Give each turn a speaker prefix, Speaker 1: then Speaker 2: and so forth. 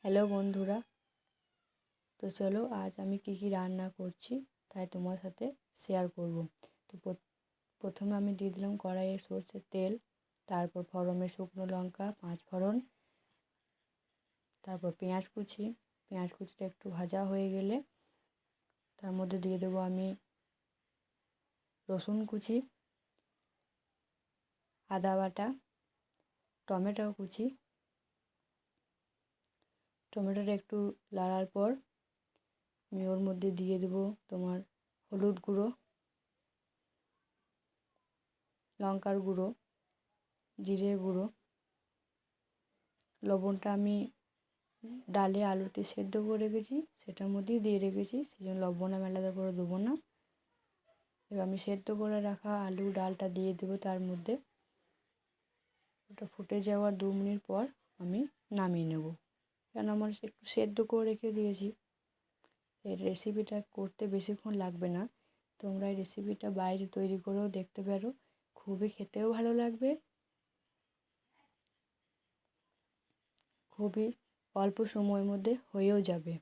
Speaker 1: Hello বন্ধুরা, তো চলো আজ আমি কি কি রান্না করছি তাই তোমার সাথে শেয়ার করব। তো প্রথমে আমি দিয়ে দিলাম কড়াইয়ে সরষের তেল, তারপর ফোড়নে শুকনো লঙ্কা 5 ফোড়ন, তারপর পেঁয়াজ কুচিটা একটু ভাজা হয়ে গেলে তার মধ্যে দিয়ে দেবো আমি রসুন কুচি, আদা বাটা, টমেটো কুচি। টমেটোটা একটু লাড়ার পর আমি ওর মধ্যে দিয়ে দেবো তোমার হলুদ গুঁড়ো, লঙ্কার গুঁড়ো, জিরে গুঁড়ো। লবণটা আমি ডালে আলুতে সেদ্ধ করে রেখেছি, সেটার মধ্যেই দিয়ে রেখেছি, সেই জন্য লবণ আমি আলাদা করে দেবো না। এবার আমি সেদ্ধ করে রাখা আলু ডালটা দিয়ে দেবো তার মধ্যে। ওটা ফুটে যাওয়ার 2 মিনিট পর আমি নামিয়ে নেব, কেন আমার একটু সেদ্ধ করে রেখে দিয়েছি। এই রেসিপিটা করতে বেশিক্ষণ লাগবে না, তোমরা এই রেসিপিটা বাইরে তৈরি করেও দেখতে পারো, খুবই খেতেও ভালো লাগবে, খুবই অল্প সময়ের মধ্যে হয়েও যাবে।